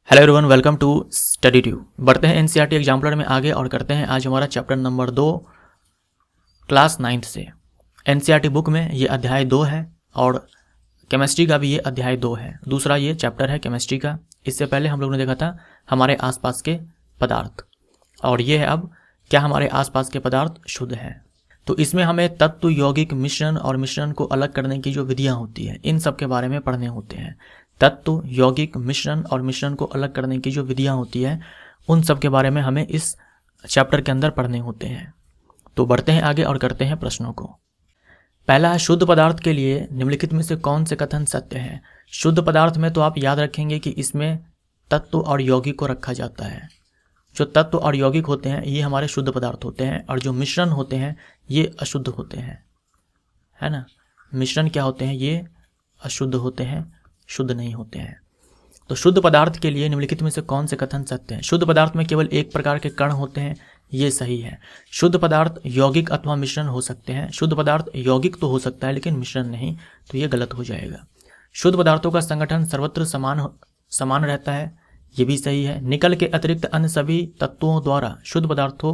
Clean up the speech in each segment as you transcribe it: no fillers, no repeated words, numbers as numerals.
Hello everyone, welcome to study tube. बढ़ते हैं NCERT exemplar में आगे और करते हैं आज हमारा चैप्टर नंबर 2 क्लास 9th से। एनसीईआरटी बुक में ये अध्याय 2 है और केमिस्ट्री का भी ये अध्याय 2 है। दूसरा ये चैप्टर है केमिस्ट्री का। इससे पहले हम लोग ने देखा था हमारे आसपास के पदार्थ, और ये है अब क्या हमारे आसपास के पदार्थ शुद्ध हैं। तो इसमें हमें तत्व, यौगिक, मिश्रण और मिश्रण को अलग करने की जो विधियाँ होती है इन सब के बारे में पढ़ने होते हैं। तत्व, यौगिक, मिश्रण और मिश्रण को अलग करने की जो विधियाँ होती है उन सब के बारे में हमें इस चैप्टर के अंदर पढ़ने होते हैं। तो बढ़ते हैं आगे और करते हैं प्रश्नों को। पहला है, शुद्ध पदार्थ के लिए निम्नलिखित में से कौन से कथन सत्य है। शुद्ध पदार्थ में तो आप याद रखेंगे कि इसमें तत्व और यौगिक को रखा जाता है। जो तत्व और यौगिक होते हैं ये हमारे शुद्ध पदार्थ होते हैं, और जो मिश्रण होते हैं ये अशुद्ध होते हैं, है ना। मिश्रण क्या होते हैं, ये अशुद्ध होते हैं, शुद्ध नहीं होते हैं। तो शुद्ध पदार्थ के लिए निम्नलिखित में से कौन से कथन सत्य हैं। शुद्ध पदार्थ में केवल एक प्रकार के कण होते हैं, ये सही है। शुद्ध पदार्थ यौगिक अथवा मिश्रण हो सकते हैं। शुद्ध पदार्थ यौगिक तो हो सकता है लेकिन मिश्रण नहीं, तो ये गलत हो जाएगा। शुद्ध पदार्थों का संगठन सर्वत्र समान रहता है, ये भी सही है। निकल के अतिरिक्त अन्य सभी तत्वों द्वारा शुद्ध पदार्थों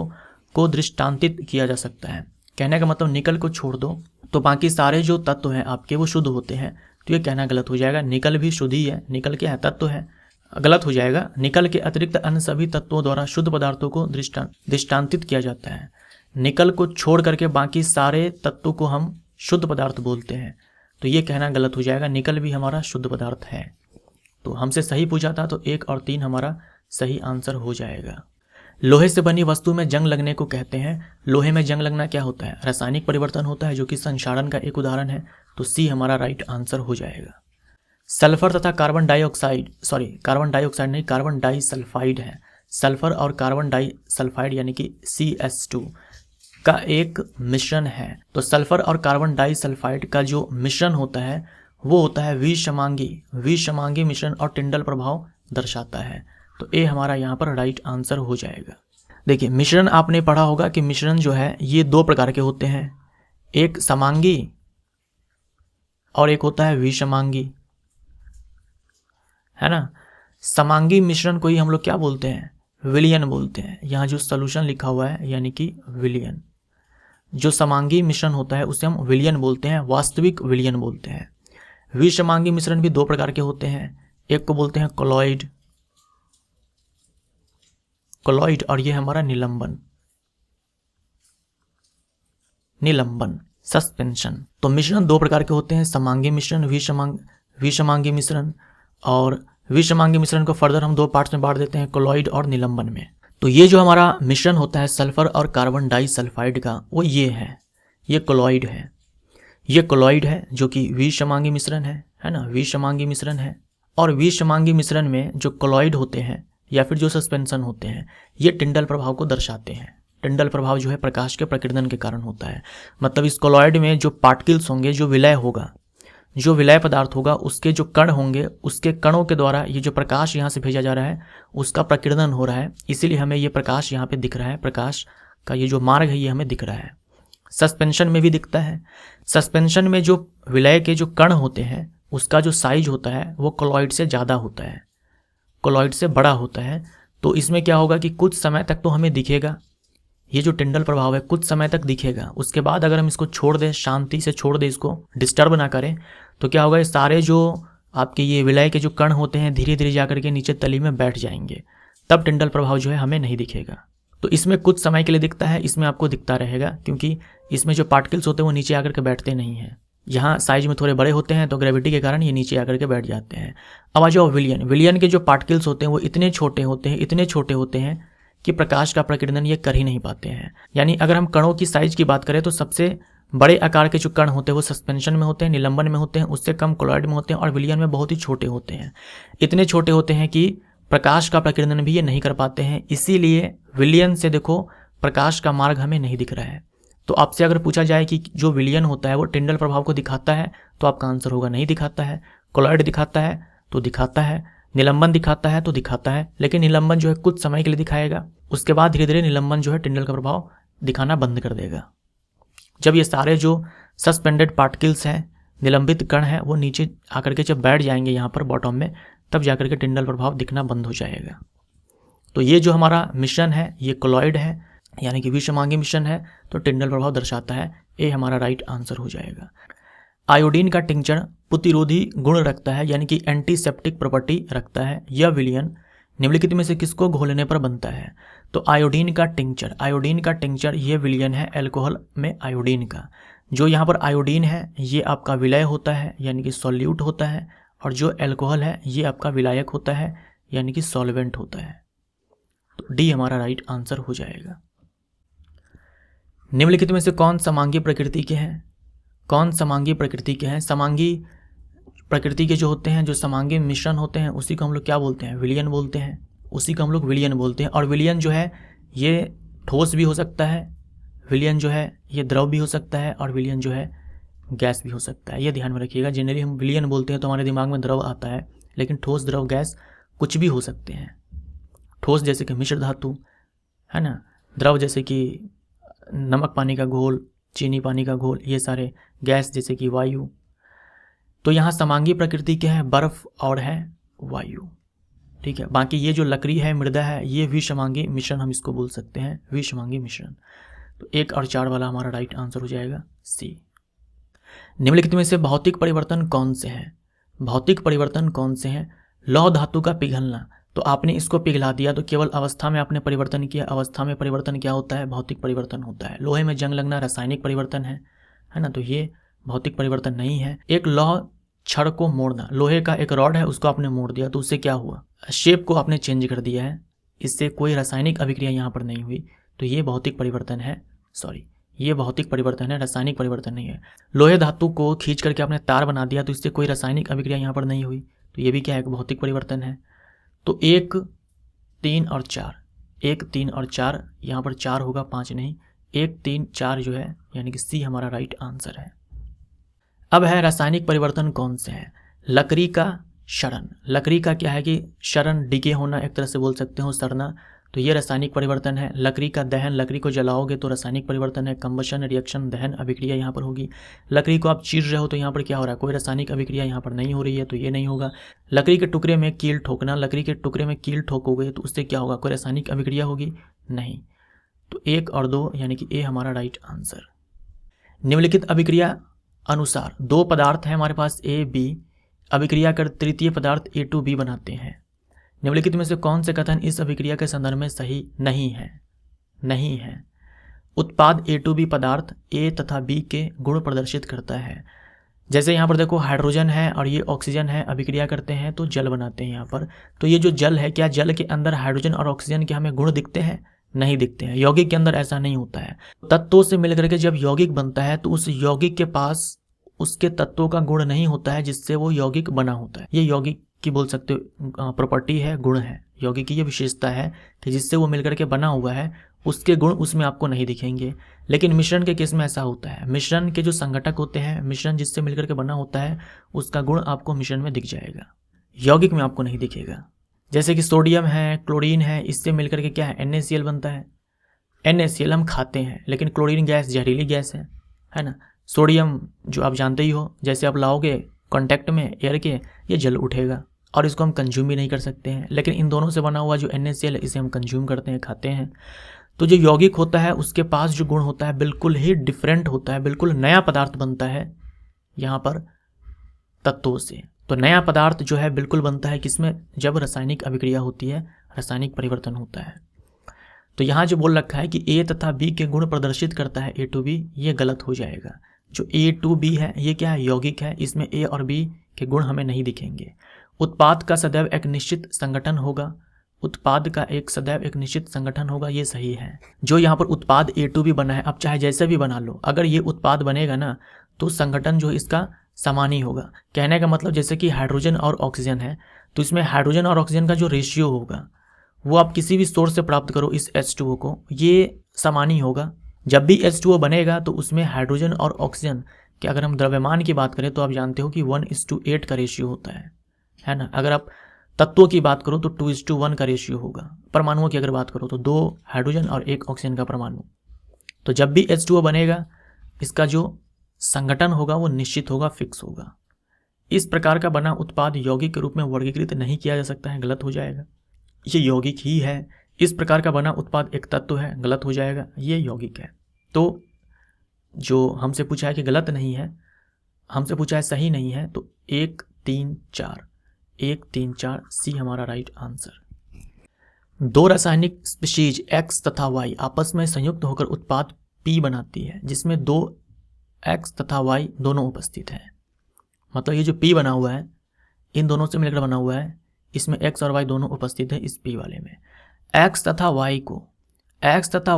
को दृष्टांतित किया जा सकता है। कहने का मतलब निकल को छोड़ दो तो बाकी सारे जो तत्व हैं आपके वो शुद्ध होते हैं, तो ये कहना गलत हो जाएगा। निकल भी शुद्ध ही है, निकल क्या है, तत्व है, गलत हो जाएगा। निकल के अतिरिक्त अन्य सभी तत्वों द्वारा शुद्ध पदार्थों को दृष्टांतित किया जाता है। निकल को छोड़ करके बाकी सारे तत्वों को हम शुद्ध पदार्थ बोलते हैं, तो ये कहना गलत हो जाएगा। निकल भी हमारा शुद्ध पदार्थ है। तो हमसे सही पूछा था तो 1 और 3 हमारा सही आंसर हो जाएगा। लोहे से बनी वस्तु में जंग लगने को कहते हैं। लोहे में जंग लगना क्या होता है, रासायनिक परिवर्तन होता है, जो कि संक्षारण का एक उदाहरण है, तो सी हमारा राइट आंसर हो जाएगा। सल्फर तथा कार्बन डाइऑक्साइड नहीं, कार्बन डाइसल्फाइड है। सल्फर और कार्बन डाइसल्फाइड यानी कि CH2 का एक मिश्रण है। तो सल्फर और कार्बन डाइसल्फाइड का जो मिश्रण होता है वो होता है विषमांगी मिश्रण और टिंडल प्रभाव दर्शाता है। तो ए हमारा यहाँ पर राइट आंसर हो जाएगा। देखिए, मिश्रण आपने पढ़ा होगा कि मिश्रण जो है ये 2 प्रकार के होते हैं, एक समांगी और एक होता है विषमांगी, है ना। समांगी मिश्रण को ही हम लोग क्या बोलते हैं, विलयन बोलते हैं। यहाँ जो सॉल्यूशन लिखा हुआ है यानी कि विलयन। जो समांगी मिश्रण होता है उसे हम विलयन बोलते हैं, वास्तविक विलयन बोलते हैं। विषमांगी मिश्रण भी 2 प्रकार के होते हैं, एक को बोलते हैं कोलॉइड और ये हमारा निलंबन सस्पेंशन। तो मिश्रण 2 प्रकार के होते हैं, समांगी मिश्रण, विषमांगी मिश्रण। और विषमांगी मिश्रण को फर्दर हम 2 पार्ट्स में बांट देते हैं, कोलॉइड और निलंबन में। तो ये जो हमारा मिश्रण होता है सल्फर और कार्बन डाइसल्फाइड का, वो ये है, ये कोलॉइड है। ये कोलॉइड है जो कि विषमांगी मिश्रण है ना, विषमांगी मिश्रण है। और विषमांगी मिश्रण में जो कोलॉइड होते हैं या फिर जो सस्पेंशन होते हैं ये टिंडल प्रभाव को दर्शाते हैं। टिंडल प्रभाव जो है प्रकाश के प्रकीर्णन के कारण होता है। मतलब इस कोलॉइड में जो पार्टिकल्स होंगे, जो विलय होगा, जो विलय पदार्थ होगा, उसके जो कण होंगे, उसके कणों के द्वारा ये जो प्रकाश यहाँ से भेजा जा रहा है उसका प्रकीर्णन हो रहा है, इसीलिए हमें ये प्रकाश यहाँ पे दिख रहा है। प्रकाश का ये जो मार्ग है ये हमें दिख रहा है। सस्पेंशन में भी दिखता है। सस्पेंशन में जो विलय के जो कण होते हैं उसका जो साइज होता है वो कोलॉइड से ज़्यादा होता है, कोलॉइड से बड़ा होता है। तो इसमें क्या होगा कि कुछ समय तक तो हमें दिखेगा, ये जो टिंडल प्रभाव है कुछ समय तक दिखेगा। उसके बाद अगर हम इसको छोड़ दें, शांति से छोड़ दें, इसको डिस्टर्ब ना करें, तो क्या होगा, ये सारे जो आपके ये विलय के जो कण होते हैं धीरे धीरे जाकर के नीचे तली में बैठ जाएंगे, तब टिंडल प्रभाव जो है हमें नहीं दिखेगा। तो इसमें कुछ समय के लिए दिखता है, इसमें आपको दिखता रहेगा, क्योंकि इसमें जो पार्टिकल्स होते हैं वो नीचे आकर के बैठते नहीं हैं। यहाँ साइज में थोड़े बड़े होते हैं तो ग्रेविटी के कारण ये नीचे आकर के बैठ जाते हैं। अब आ जाओ विलयन के जो पार्टिकल्स होते हैं वो इतने छोटे होते हैं कि प्रकाश का प्रकीर्णन ये कर ही नहीं पाते हैं। यानी अगर हम कणों की साइज की बात करें तो सबसे बड़े आकार के जो कण होते हैं वो सस्पेंशन में होते हैं, निलंबन में होते हैं, उससे कम कोलॉइड में होते हैं, और विलयन में बहुत ही छोटे होते हैं। इतने छोटे होते हैं कि प्रकाश का प्रकीर्णन भी ये नहीं कर पाते हैं, इसीलिए विलयन से देखो प्रकाश का मार्ग हमें नहीं दिख रहा है। तो आपसे अगर पूछा जाए कि जो विलयन होता है वो टिंडल प्रभाव को दिखाता है, तो आपका आंसर होगा नहीं दिखाता है। कोलॉइड दिखाता है तो दिखाता है, निलंबन दिखाता है तो दिखाता है, लेकिन निलंबन जो है कुछ समय के लिए दिखाएगा, उसके बाद धीरे धीरे निलंबन जो है टिंडल का प्रभाव दिखाना बंद कर देगा। जब ये सारे जो सस्पेंडेड पार्टिकल्स हैं, निलंबित कण हैं, वो नीचे आकर के जब बैठ जाएंगे यहाँ पर बॉटम में, तब जाकर के टिंडल प्रभाव दिखना बंद हो जाएगा। तो ये जो हमारा मिश्रण है ये कोलॉइड है, यानी कि विषमांगी मिश्रण है, तो टिंडल प्रभाव दर्शाता है। ए हमारा राइट आंसर हो जाएगा। आयोडीन का टिंचर प्रतिरोधी गुण रखता है, यानी कि एंटीसेप्टिक प्रॉपर्टी रखता है। यह विलयन निम्नलिखित में से किसको घोलने पर बनता है? तो आयोडीन का टिंचर ये विलयन है एल्कोहल में आयोडीन का। जो यहाँ पर आयोडीन है ये आपका विलय होता है, यानी कि सॉल्यूट होता है, और जो एल्कोहल है ये आपका विलायक होता है, यानी कि सॉल्वेंट होता है। तो डी हमारा राइट आंसर हो जाएगा। निम्नलिखित में से कौन समांगी प्रकृति के हैं? समांगी प्रकृति के जो होते हैं, जो समांगी मिश्रण होते हैं, उसी को हम लोग क्या बोलते हैं? विलयन बोलते हैं। और विलयन जो है ये ठोस भी हो सकता है, विलयन जो है ये द्रव भी हो सकता है, और विलयन जो है गैस भी हो सकता है। ये ध्यान में रखिएगा। जनरली हम विलयन बोलते हैं तो हमारे दिमाग में द्रव आता है, लेकिन ठोस, द्रव, गैस कुछ भी हो सकते हैं। ठोस जैसे कि मिश्र धातु है ना, द्रव जैसे कि नमक पानी का घोल, चीनी पानी का घोल, ये सारे। गैस जैसे कि वायु। तो यहाँ समांगी प्रकृति के हैं, बर्फ और है वायु। ठीक है। बाकी ये जो लकड़ी है, मृदा है, ये विषमांगी मिश्रण हम इसको बोल सकते हैं, विषमांगी मिश्रण। तो 1 और 4 वाला हमारा राइट आंसर हो जाएगा सी। निम्नलिखित में से भौतिक परिवर्तन कौन से हैं? लौह धातु का पिघलना। तो आपने इसको पिघला दिया तो केवल अवस्था में आपने परिवर्तन किया। अवस्था में परिवर्तन क्या होता है? भौतिक परिवर्तन होता है। लोहे में जंग लगना रासायनिक परिवर्तन है ना, तो ये भौतिक परिवर्तन नहीं है। एक लौह छड़ को मोड़ना, लोहे का एक रॉड है उसको आपने मोड़ दिया तो उससे क्या हुआ? शेप को आपने चेंज कर दिया है, इससे कोई रासायनिक अभिक्रिया यहाँ पर नहीं हुई, तो ये भौतिक परिवर्तन है। ये भौतिक परिवर्तन है, रासायनिक परिवर्तन नहीं है। लोहे धातु को खींच करके आपने तार बना दिया तो इससे कोई रासायनिक अभिक्रिया यहाँ पर नहीं हुई, तो ये भी क्या है? भौतिक परिवर्तन है। तो 1, 3 और 4, यहाँ पर 4 होगा, 5 नहीं। 1, 3, 4 जो है, यानी कि सी हमारा राइट आंसर है। अब है रासायनिक परिवर्तन कौन से हैं? लकड़ी का क्षरण। लकड़ी का क्या है कि क्षरण, डिके होना, एक तरह से बोल सकते हो, सड़ना, तो ये रासायनिक परिवर्तन है। लकड़ी का दहन, लकड़ी को जलाओगे तो रासायनिक परिवर्तन है। कंबशन, रिएक्शन, दहन अभिक्रिया यहाँ पर होगी। लकड़ी को आप चीर रहे हो तो यहाँ पर क्या हो रहा है? कोई रासायनिक अभिक्रिया यहाँ पर नहीं हो रही है, तो ये नहीं होगा। लकड़ी के टुकड़े में कील ठोकना, लकड़ी के टुकड़े में कील ठोकोगे तो उससे क्या होगा? कोई रासायनिक अभिक्रिया होगी? नहीं। तो 1 और 2, यानी कि ए हमारा राइट आंसर। निम्नलिखित अभिक्रिया अनुसार 2 पदार्थ हैं हमारे पास ए, बी, अभिक्रिया कर तृतीय पदार्थ A2B बनाते हैं। निम्नलिखित में से कौन से कथन इस अभिक्रिया के संदर्भ में सही नहीं है? उत्पाद A2B पदार्थ A तथा B के गुण प्रदर्शित करता है। जैसे यहाँ पर देखो हाइड्रोजन है और ये ऑक्सीजन है, अभिक्रिया करते हैं तो जल बनाते हैं यहाँ पर। तो ये जो जल है, क्या जल के अंदर हाइड्रोजन और ऑक्सीजन के हमें गुण दिखते हैं? नहीं दिखते हैं। यौगिक के अंदर ऐसा नहीं होता है। तत्वों से मिलकर के जब यौगिक बनता है तो उस यौगिक के पास उसके तत्वों का गुण नहीं होता है जिससे वो यौगिक बना होता है। ये यौगिक की बोल सकते हो प्रॉपर्टी है, गुण है। यौगिक की ये विशेषता है कि जिससे वो मिलकर के बना हुआ है उसके गुण उसमें आपको नहीं दिखेंगे। लेकिन मिश्रण के केस में ऐसा होता है। मिश्रण के जो संघटक होते हैं, मिश्रण जिससे मिलकर के बना होता है, उसका गुण आपको मिश्रण में दिख जाएगा, यौगिक में आपको नहीं दिखेगा। जैसे कि सोडियम है, क्लोरीन है, इससे मिलकर के क्या है? NaCl बनता है। NaCl हम खाते हैं, लेकिन क्लोरीन गैस जहरीली गैस है ना। सोडियम जो आप जानते ही हो, जैसे आप लाओगे कांटेक्ट में एयर के, ये जल उठेगा और इसको हम कंज्यूम भी नहीं कर सकते हैं। लेकिन इन दोनों से बना हुआ जो NaCl है, इसे हम कंज्यूम करते हैं, खाते हैं। तो जो यौगिक होता है उसके पास जो गुण होता है बिल्कुल ही डिफरेंट होता है, बिल्कुल नया पदार्थ बनता है यहाँ पर तत्वों से। तो नया पदार्थ जो है बिल्कुल बनता है किसमें? जब रासायनिक अभिक्रिया होती है, रासायनिक परिवर्तन होता है। तो यहाँ जो बोल रखा है कि A तथा B के गुण प्रदर्शित करता है A2B, ये गलत हो जाएगा। जो A2B है ये क्या है? यौगिक है, इसमें A और B के गुण हमें नहीं दिखेंगे। उत्पाद का सदैव एक निश्चित संगठन होगा, उत्पाद का एक सदैव एक निश्चित संगठन होगा, ये सही है। जो यहाँ पर उत्पाद A2B बना है, अब चाहे जैसे भी बना लो, अगर ये उत्पाद बनेगा ना तो संगठन जो इसका समान ही होगा। कहने का मतलब जैसे कि हाइड्रोजन और ऑक्सीजन है, तो इसमें हाइड्रोजन और ऑक्सीजन का जो रेशियो होगा वो आप किसी भी सोर्स से प्राप्त करो इस H2O को, ये समान ही होगा। जब भी H2O बनेगा तो उसमें हाइड्रोजन और ऑक्सीजन के अगर हम द्रव्यमान की बात करें तो आप जानते हो कि 1:8 का रेशियो होता है ना। अगर आप तत्वों की बात करो तो 2:1 का रेशियो होगा। परमाणुओं की अगर बात करो तो 2 हाइड्रोजन और 1 ऑक्सीजन का परमाणु। तो जब भी H2O बनेगा इसका जो संगठन होगा वो निश्चित होगा, फिक्स होगा। इस प्रकार का बना उत्पाद यौगिक के रूप में वर्गीकृत नहीं किया जा सकता है, गलत हो जाएगा। ये यौगिक ही है। इस प्रकार का बना उत्पाद एक तत्व है, गलत हो जाएगा, ये यौगिक है। तो जो हमसे पूछा है कि गलत नहीं है, हमसे पूछा है सही नहीं है, तो 1 3 4 1 3 4 सी हमारा राइट आंसर। दो रासायनिक स्पीशीज X तथा Y आपस में संयुक्त होकर उत्पाद P बनाती है, जिसमें दो X तथा Y दोनों उपस्थित हैं। मतलब ये जो P बना हुआ है, इन दोनों से मिलकर बना हुआ है, इसमें X और Y दोनों उपस्थित है इस P वाले में। X तथा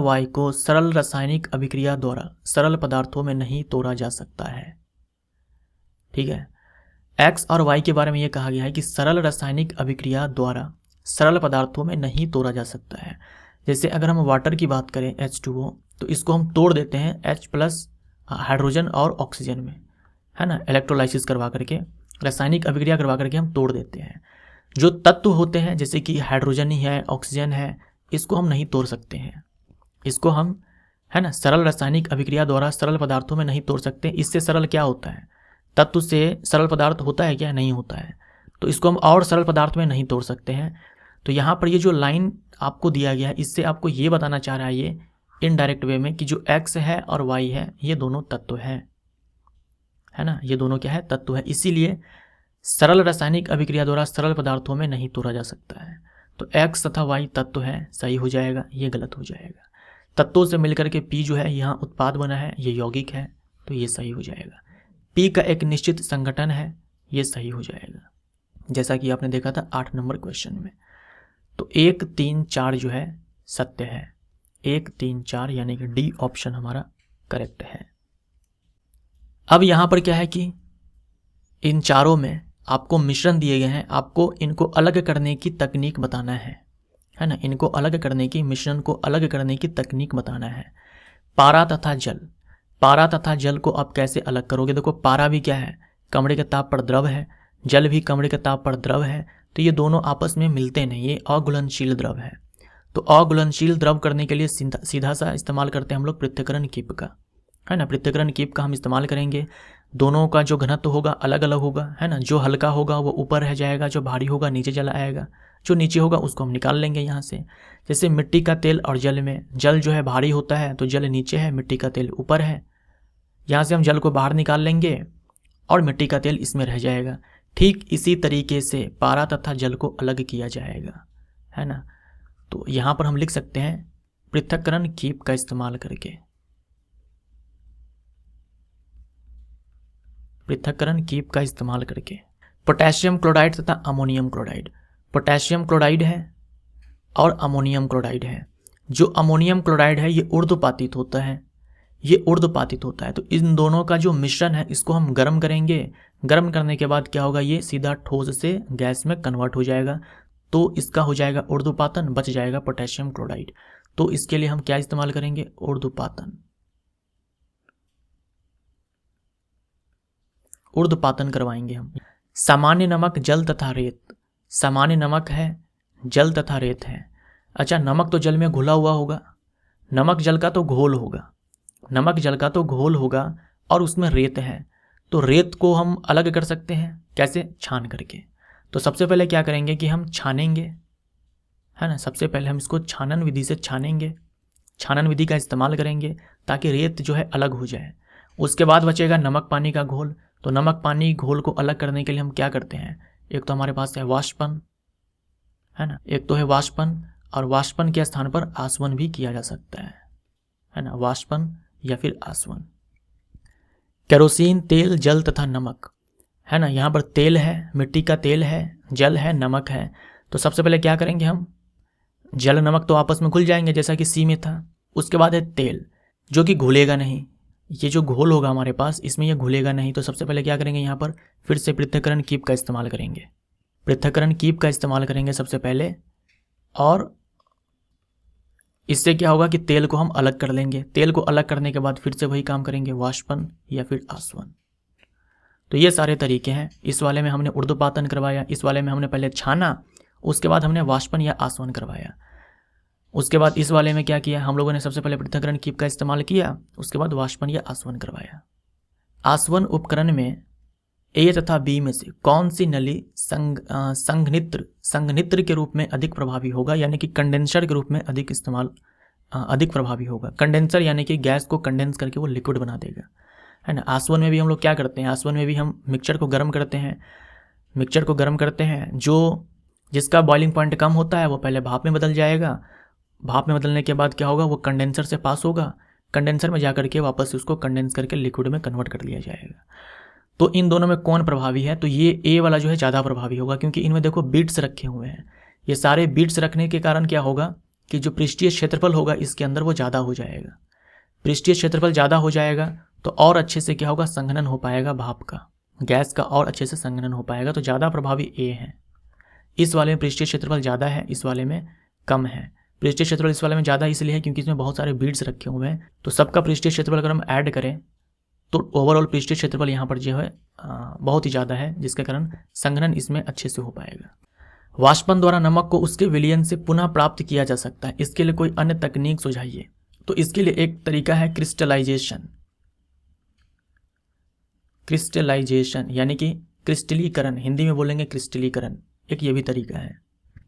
Y को सरल रासायनिक अभिक्रिया द्वारा सरल पदार्थों में नहीं तोड़ा जा सकता है। ठीक है, X और Y के बारे में ये कहा गया है कि सरल रासायनिक अभिक्रिया द्वारा सरल पदार्थों में नहीं तोड़ा जा सकता है। जैसे अगर हम वाटर की बात करें H2O, तो इसको हम तोड़ देते हैं H प्लस हाइड्रोजन और ऑक्सीजन में, है ना, इलेक्ट्रोलाइसिस करवा करके, रासायनिक अभिक्रिया करवा करके हम तोड़ देते हैं। जो तत्व होते हैं जैसे कि हाइड्रोजन ही है, ऑक्सीजन है, इसको हम नहीं तोड़ सकते हैं। इसको हम, है ना, सरल रासायनिक अभिक्रिया द्वारा सरल पदार्थों में नहीं तोड़ सकते। इससे सरल क्या होता है? तत्व से सरल पदार्थ होता है क्या? नहीं होता है। तो इसको हम और सरल पदार्थ में नहीं तोड़ सकते हैं। तो यहाँ पर ये जो लाइन आपको दिया गया है, इससे आपको ये बताना चाह रहा है ये इनडायरेक्ट वे में कि जो X है और Y है ये दोनों तत्व है ना, ये दोनों क्या है? तत्व है। इसीलिए सरल रासायनिक अभिक्रिया द्वारा सरल पदार्थों में नहीं तोड़ा जा सकता है। तो X तथा Y तत्व है, सही हो जाएगा, ये गलत हो जाएगा। तत्वों से मिलकर के P जो है यहाँ उत्पाद बना है, ये यौगिक है, तो ये सही हो जाएगा। P का एक निश्चित संगठन है, ये सही हो जाएगा, जैसा कि आपने देखा था 8 नंबर क्वेश्चन में। तो 1 3 4 जो है सत्य है, 1 3 4 यानी कि डी ऑप्शन हमारा करेक्ट है। अब यहाँ पर क्या है कि इन चारों में आपको मिश्रण दिए गए हैं, आपको इनको अलग करने की तकनीक बताना है ना, इनको अलग करने की, मिश्रण को अलग करने की तकनीक बताना है। पारा तथा जल, पारा तथा जल को आप कैसे अलग करोगे? देखो पारा भी क्या है? कमरे के ताप पर द्रव है, जल भी कमरे के ताप पर द्रव है, तो ये दोनों आपस में मिलते नहीं, ये अघुलनशील द्रव है। तो अघुलनशील द्रव करने के लिए सीधा सा इस्तेमाल करते हैं हम लोग पृथक्करण कीप का, है ना, पृथक्करण कीप का हम इस्तेमाल करेंगे। दोनों का जो घनत्व होगा अलग अलग होगा, है ना, जो हल्का होगा वो ऊपर रह जाएगा, जो भारी होगा नीचे चला आएगा, जो नीचे होगा उसको हम निकाल लेंगे यहाँ से। जैसे मिट्टी का तेल और जल में, जल जो है भारी होता है तो जल नीचे है, मिट्टी का तेल ऊपर है, यहाँ से हम जल को बाहर निकाल लेंगे और मिट्टी का तेल इसमें रह जाएगा। ठीक इसी तरीके से पारा तथा जल को अलग किया जाएगा, है ना। तो यहाँ पर हम लिख सकते हैं पृथक्करण कीप का इस्तेमाल करके, पृथक्करण कीप का इस्तेमाल करके। पोटेशियम क्लोराइड तथा अमोनियम क्लोराइड, पोटेशियम क्लोराइड है और अमोनियम क्लोराइड है। जो अमोनियम क्लोराइड है ये ऊर्ध्वपातित होता है, ये ऊर्ध्वपातित होता है। तो इन दोनों का जो मिश्रण है इसको हम गर्म करेंगे, गर्म करने के बाद क्या होगा? ये सीधा ठोस से गैस में कन्वर्ट हो जाएगा, तो इसका हो जाएगा ऊर्ध्वपातन, बच जाएगा पोटेशियम क्लोराइड। तो इसके लिए हम क्या इस्तेमाल करेंगे? ऊर्ध्वपातन, ऊर्ध्वपातन करवाएंगे हम। सामान्य नमक, जल तथा रेत, सामान्य नमक है, जल तथा रेत है। अच्छा, नमक तो जल में घुला हुआ होगा, नमक जल का तो घोल होगा, नमक जल का तो घोल होगा और उसमें रेत है, तो रेत को हम अलग कर सकते हैं, कैसे? छान करके। तो सबसे पहले क्या करेंगे कि हम छानेंगे, है ना, सबसे पहले हम इसको छानन विधि से छानेंगे, छानन विधि का इस्तेमाल करेंगे ताकि रेत जो है अलग हो जाए। उसके बाद बचेगा नमक पानी का घोल। तो नमक पानी घोल को अलग करने के लिए हम क्या करते हैं? एक तो हमारे पास है वाष्पन, है ना, एक तो है वाष्पन, और वाष्पन के स्थान पर आसवन भी किया जा सकता है ना, वाष्पन या फिर आसवन। केरोसिन, तेल, जल तथा नमक, है ना, यहाँ पर तेल है, मिट्टी का तेल है, जल है, नमक है। तो सबसे पहले क्या करेंगे हम? जल नमक तो आपस में घुल जाएंगे जैसा कि सी में था। उसके बाद है तेल, जो कि घुलेगा नहीं, ये जो घोल होगा हमारे पास इसमें ये घुलेगा नहीं। तो सबसे पहले क्या करेंगे? यहाँ पर फिर से पृथक्करण कीप का इस्तेमाल करेंगे, पृथक्करण कीप का इस्तेमाल करेंगे सबसे पहले, और इससे क्या होगा कि तेल को हम अलग कर लेंगे। तेल को अलग करने के बाद फिर से वही काम करेंगे, वाष्पन या फिर आसवन। तो ये सारे तरीके हैं। इस वाले में हमने ऊर्ध्वपातन करवाया, इस वाले में हमने पहले छाना, उसके बाद हमने वाष्पन या आसवन करवाया। उसके बाद इस वाले में क्या किया हम लोगों ने? सबसे पहले पृथक्करण कीप का इस्तेमाल किया, उसके बाद वाष्पन या आसवन करवाया। आसवन उपकरण में ए तथा बी में से कौन सी नली संघनित्र के रूप में अधिक प्रभावी होगा, यानी कि कंडेंसर के रूप में अधिक प्रभावी होगा। कंडेंसर यानी कि गैस को कंडेंस करके वो लिक्विड बना देगा, है ना। आसवन में भी हम लोग क्या करते हैं, आसवन में भी हम मिक्सचर को गर्म करते हैं, जो जिसका बॉइलिंग पॉइंट कम होता है वो पहले भाप में बदल जाएगा। भाप में बदलने के बाद क्या होगा, वो कंडेंसर से पास होगा, कंडेंसर में जाकर के वापस उसको कंडेंस करके लिक्विड में कन्वर्ट कर लिया जाएगा। तो इन दोनों में कौन प्रभावी है, तो ये ए वाला जो है ज़्यादा प्रभावी होगा, क्योंकि इनमें देखो बीट्स रखे हुए हैं। ये सारे बीट्स रखने के कारण क्या होगा कि जो पृष्ठीय क्षेत्रफल होगा इसके अंदर वो ज़्यादा हो जाएगा। पृष्ठीय क्षेत्रफल ज़्यादा हो जाएगा तो और अच्छे से क्या होगा, संघनन हो पाएगा भाप का, गैस का और अच्छे से संघनन हो पाएगा। तो ज़्यादा प्रभावी ए है। इस वाले में पृष्ठीय क्षेत्रफल ज़्यादा है, इस वाले में कम है। पृष्ठीय क्षेत्रफल इस वाले में ज़्यादा इसलिए है क्योंकि इसमें बहुत सारे बीड्स रखे हुए हैं। तो सबका पृष्ठीय क्षेत्रफल अगर हम ऐड करें तो ओवरऑल पृष्ठीय क्षेत्रफल यहाँ पर जो है बहुत ही ज़्यादा है, जिसके कारण संघनन इसमें अच्छे से हो पाएगा। वाष्पन द्वारा नमक को उसके विलयन से पुनः प्राप्त किया जा सकता है, इसके लिए कोई अन्य तकनीक सुझाइए। तो इसके लिए एक तरीका है क्रिस्टलाइजेशन यानी कि क्रिस्टलीकरण, हिंदी में बोलेंगे क्रिस्टलीकरण, एक ये भी तरीका है।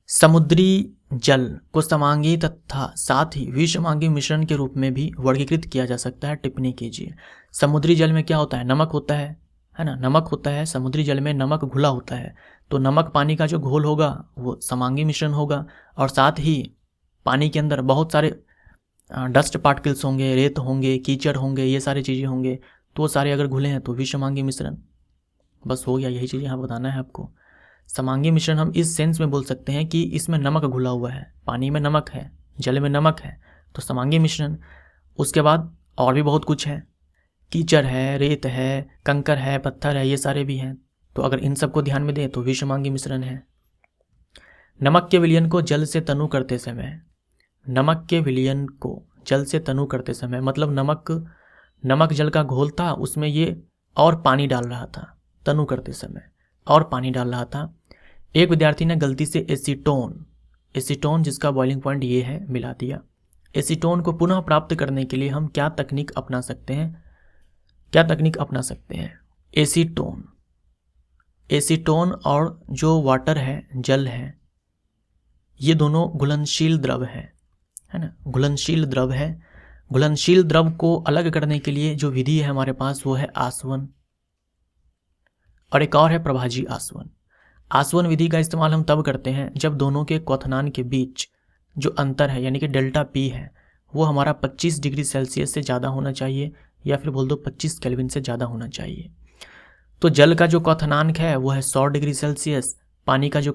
समुद्री जल को समांगी तथा साथ ही विषमांगी मिश्रण के रूप में भी वर्गीकृत किया जा सकता है। टिप्पणी कीजिए। समुद्री जल में क्या होता है, नमक होता है ना, नमक होता है। समुद्री जल में नमक घुला होता है, तो नमक पानी का जो घोल होगा वो समांगी मिश्रण होगा, और साथ ही पानी के अंदर बहुत सारे डस्ट पार्टिकल्स होंगे, रेत होंगे, कीचड़ होंगे, ये सारी चीज़ें होंगे, तो वो सारे अगर घुले हैं तो विषमांगी मिश्रण। बस हो गया, यही चीज़ यहाँ बताना है आपको। समांगी मिश्रण हम इस सेंस में बोल सकते हैं कि इसमें नमक घुला हुआ है, पानी में नमक है, जल में नमक है, तो समांगी मिश्रण। उसके बाद और भी बहुत कुछ है, कीचड़ है, रेत है, कंकर है, पत्थर है, ये सारे भी हैं। तो अगर इन सबको ध्यान में दें तो विषमांगी मिश्रण है। नमक के विलयन को जल से तनु करते समय, नमक के विलयन को जल से तनु करते समय मतलब नमक जल का घोल था, उसमें ये और पानी डाल रहा था, तनु करते समय और पानी डाल रहा था। एक विद्यार्थी ने गलती से एसीटोन जिसका बॉइलिंग पॉइंट ये है मिला दिया। एसीटोन को पुनः प्राप्त करने के लिए हम क्या तकनीक अपना सकते हैं, एसीटोन और जो वाटर है, जल है, ये दोनों घुलनशील द्रव है ना, घुलनशील द्रव को अलग करने के लिए जो विधि है हमारे पास वो है आसवन, और एक और है प्रभाजी आसवन। आसवन विधि का इस्तेमाल हम तब करते हैं जब दोनों के क्वथनांक के बीच जो अंतर है यानी कि डेल्टा पी है वो हमारा 25 डिग्री सेल्सियस से ज़्यादा होना चाहिए, या फिर बोल दो 25 केल्विन से ज़्यादा होना चाहिए। तो जल का जो क्वथनांक है वो है 100 डिग्री सेल्सियस, पानी का जो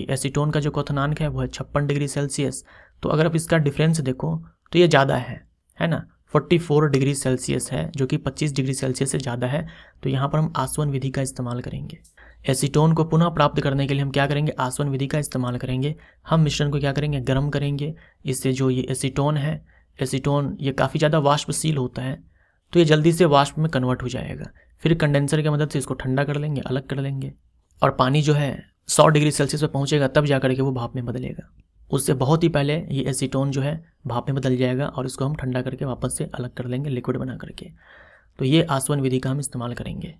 एसीटोन का जो क्वथनांक है वो है 56 डिग्री सेल्सियस। तो अगर आप इसका डिफरेंस देखो तो ये ज़्यादा है ना, 44 डिग्री सेल्सियस है, जो कि 25 डिग्री सेल्सियस से ज़्यादा है। तो यहाँ पर हम आसवन विधि का इस्तेमाल करेंगे। एसीटोन को पुनः प्राप्त करने के लिए हम क्या करेंगे, आसवन विधि का इस्तेमाल करेंगे। हम मिश्रण को क्या करेंगे, गर्म करेंगे। इससे जो ये एसीटोन ये काफ़ी ज़्यादा वाष्पशील होता है, तो ये जल्दी से वाष्प में कन्वर्ट हो जाएगा। फिर कंडेंसर की मदद से इसको ठंडा कर लेंगे, अलग कर लेंगे, और पानी जो है 100 डिग्री सेल्सियस पर पहुँचेगा, तब जा करके वो भाप में बदलेगा। उससे बहुत ही पहले ये एसीटोन जो है भाप में बदल जाएगा, और इसको हम ठंडा करके वापस से अलग कर लेंगे, लिक्विड बना करके। तो ये आसवन विधि का हम इस्तेमाल करेंगे।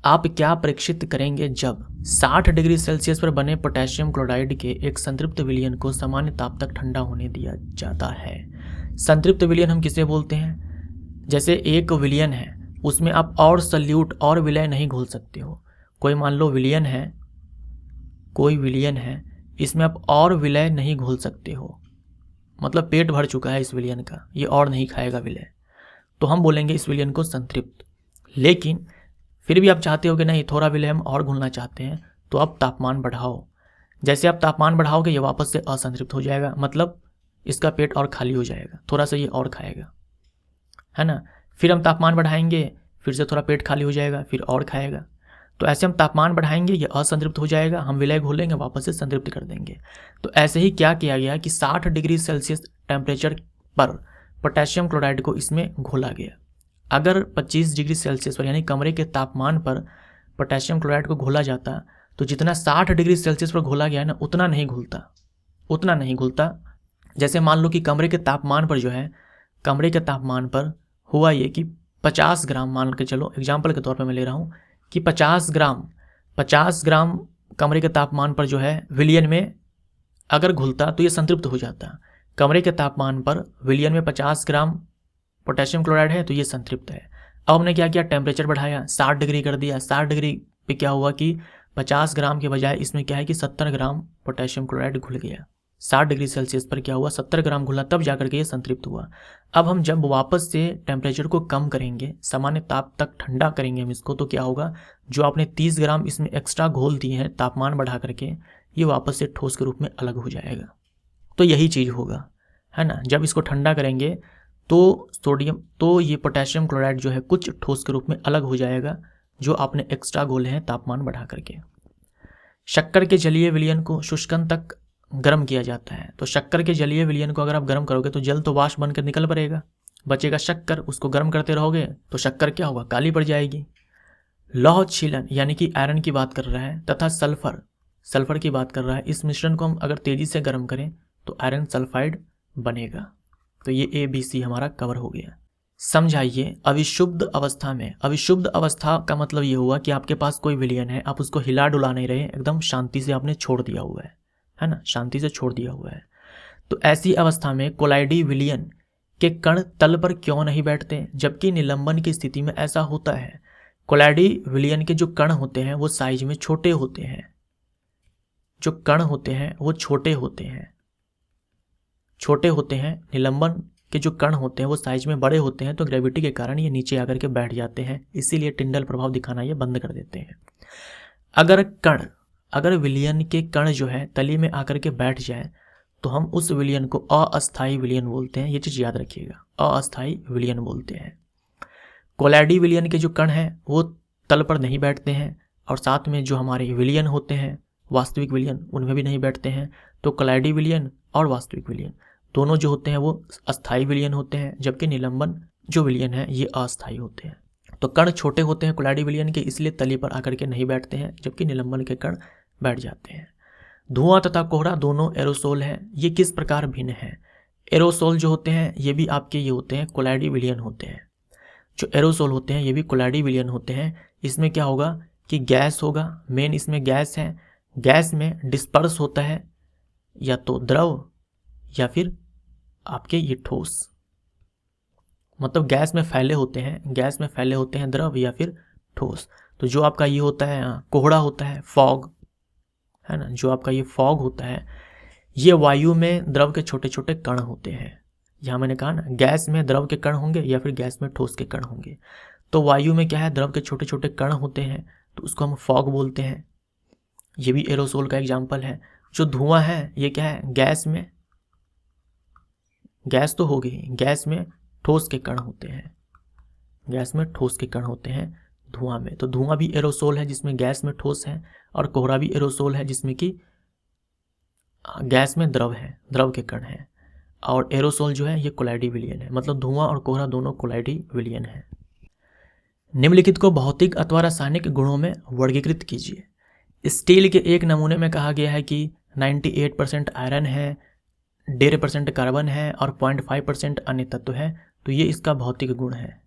आप क्या परीक्षित करेंगे जब 60 डिग्री सेल्सियस पर बने पोटेशियम क्लोराइड के एक संतृप्त विलयन को सामान्य ताप तक ठंडा होने दिया जाता है। संतृप्त विलयन हम किसे बोलते हैं, जैसे एक विलयन है उसमें आप और सल्यूट और विलय नहीं घोल सकते हो। कोई मान लो विलयन है, इसमें आप और विलय नहीं घोल सकते हो, मतलब पेट भर चुका है इस विलयन का, ये और नहीं खाएगा विलय, तो हम बोलेंगे इस विलयन को संतृप्त। लेकिन फिर भी आप चाहते हो कि नहीं, थोड़ा विलय हम और घोलना चाहते हैं, तो आप तापमान बढ़ाओ। जैसे आप तापमान बढ़ाओगे ये वापस से असंतृप्त हो जाएगा, मतलब इसका पेट और खाली हो जाएगा, थोड़ा सा ये और खाएगा, है ना। फिर हम तापमान बढ़ाएंगे, फिर से थोड़ा पेट खाली हो जाएगा, फिर और खाएगा। तो ऐसे हम तापमान बढ़ाएंगे, ये असंतृप्त हो जाएगा, हम विलय घोलेंगे, वापस से संतृप्त कर देंगे। तो ऐसे ही क्या किया गया कि 60 डिग्री सेल्सियस टेम्परेचर पर पोटेशियम क्लोराइड को इसमें घोला गया। अगर 25 डिग्री सेल्सियस पर यानी कमरे के तापमान पर पोटेशियम क्लोराइड को घोला जाता, तो जितना 60 डिग्री सेल्सियस पर घोला गया है ना, उतना नहीं घुलता। जैसे मान लो कि कमरे के तापमान पर हुआ ये कि 50 ग्राम, मान के चलो एग्जाम्पल के तौर पर मैं ले रहा हूँ कि 50 ग्राम कमरे के तापमान पर जो है विलयन में अगर घुलता तो ये संतृप्त हो जाता। कमरे के तापमान पर विलयन में 50 ग्राम पोटेशियम क्लोराइड है तो ये संतृप्त है। अब हमने क्या किया, टेम्परेचर बढ़ाया, 60 डिग्री कर दिया। 60 डिग्री पे क्या हुआ कि 50 ग्राम के बजाय इसमें क्या है कि 70 ग्राम पोटेशियम क्लोराइड घुल गया। 60 डिग्री सेल्सियस पर क्या हुआ, 70 ग्राम घुला, तब जाकर के ये संतृप्त हुआ। अब हम जब वापस से टेम्परेचर को कम करेंगे, सामान्य ताप तक ठंडा करेंगे हम इसको, तो क्या होगा, जो आपने 30 ग्राम इसमें एक्स्ट्रा घोल दिए हैं तापमान बढ़ा करके, ये वापस से ठोस के रूप में अलग हो जाएगा। तो यही चीज़ होगा, है ना। जब इसको ठंडा करेंगे तो ये पोटेशियम क्लोराइड जो है कुछ ठोस के रूप में अलग हो जाएगा, जो आपने एक्स्ट्रा घोले हैं तापमान बढ़ा करके। शक्कर के जलीय विलयन को शुष्कन तक गर्म किया जाता है। तो शक्कर के जलीय विलयन को अगर आप गर्म करोगे तो जल तो वाष्प बनकर निकल पड़ेगा, बचेगा शक्कर। उसको गर्म करते रहोगे तो शक्कर क्या होगा, काली पड़ जाएगी। लौह छीलन यानी कि आयरन की बात कर रहा है, तथा सल्फर की बात कर रहा है। इस मिश्रण को हम अगर तेजी से गर्म करें तो आयरन सल्फाइड बनेगा। तो ये ABC हमारा कवर हो गया। समझाइए अविशुद्ध अवस्था में। अविशुद्ध अवस्था का मतलब ये हुआ कि आपके पास कोई विलयन है, आप उसको हिला डुला नहीं रहे, एकदम शांति से आपने छोड़ दिया हुआ है ना, शांति से छोड़ दिया हुआ है। तो ऐसी अवस्था में कोलाइडी विलयन के कण तल पर क्यों नहीं बैठते, जबकि निलंबन की स्थिति में ऐसा होता है। कोलाइडी विलयन के जो कण होते हैं वो साइज में छोटे होते हैं, जो कण होते हैं वो छोटे होते हैं। निलंबन के जो कण होते हैं वो साइज में बड़े होते हैं, तो ग्रेविटी के कारण ये नीचे आकर के बैठ जाते हैं, इसीलिए टिंडल प्रभाव दिखाना ये बंद कर देते हैं। अगर विलयन के कण जो है तली में आकर के बैठ जाए तो हम उस विलयन को अस्थायी विलयन बोलते हैं। ये चीज़ याद रखिएगा, अस्थायी विलयन बोलते हैं। कोलाइडी विलयन के जो कण हैं वो तल पर नहीं बैठते हैं, और साथ में जो हमारे विलयन होते हैं वास्तविक विलयन उनमें भी नहीं बैठते हैं। तो कोलाइडी विलयन और वास्तविक विलयन दोनों जो होते हैं वो अस्थायी विलयन होते हैं, जबकि निलंबन जो विलयन है ये अस्थायी होते हैं। तो कण छोटे होते हैं कोलाइडी विलयन के, इसलिए तली पर आकर के नहीं बैठते हैं, जबकि निलंबन के कण बैठ जाते हैं। धुआं तथा कोहरा दोनों एरोसोल हैं। ये किस प्रकार भिन्न है। एरोसोल जो होते हैं ये भी आपके ये होते हैं कोलाइडी विलयन होते हैं। जो एरोसोल होते हैं ये भी कोलाइडी विलयन होते हैं। इसमें क्या होगा कि गैस होगा, मेन इसमें गैस है। गैस में डिस्पर्स होता है या तो द्रव या फिर आपके ये ठोस, मतलब गैस में फैले होते हैं द्रव या फिर ठोस। तो जो आपका ये होता है कोहरा होता है, फॉग है ना, जो आपका ये फॉग होता है ये वायु में द्रव के छोटे छोटे कण होते हैं। यहाँ मैंने कहा ना गैस में द्रव के कण होंगे या फिर गैस में ठोस के कण होंगे। तो वायु में क्या है, द्रव के छोटे छोटे कण होते हैं, तो उसको हम फॉग बोलते हैं। ये भी एरोसोल का एग्जाम्पल है। जो धुआं है ये क्या है, गैस तो होगी, गैस में ठोस के कण होते हैं, धुआं में। तो धुआं भी एरोसोल है जिसमें गैस में ठोस है, और कोहरा भी एरोसोल है जिसमें कि गैस में द्रव के कण है। और एरोसोल जो है ये कोलाइडी विलयन है, मतलब धुआं और कोहरा दोनों कोलाइडी विलयन है। निम्नलिखित को भौतिक अथवा रासायनिक गुणों में वर्गीकृत कीजिए। स्टील के एक नमूने में कहा गया है कि 98% आयरन है, 1.5% कार्बन है और 0.5% अन्य तत्व है। तो ये इसका भौतिक गुण है।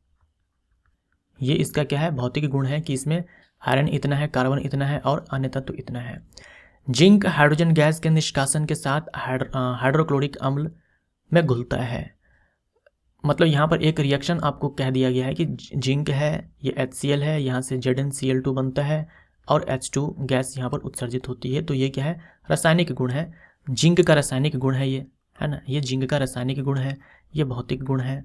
ये इसका क्या है, भौतिक गुण है कि इसमें आयरन इतना है, कार्बन इतना है और अन्य तत्व इतना है। जिंक हाइड्रोजन गैस के निष्कासन के साथ हाइड्रोक्लोरिक अम्ल में घुलता है। मतलब यहाँ पर एक रिएक्शन आपको कह दिया गया है कि जिंक है, ये HCl है, यहाँ से ZnCl2 बनता है और H2 गैस यहाँ पर उत्सर्जित होती है। तो ये क्या है, रासायनिक गुण है। जिंक का रासायनिक गुण है ये, है ना, ये जिंक का रासायनिक गुण है, ये भौतिक गुण है।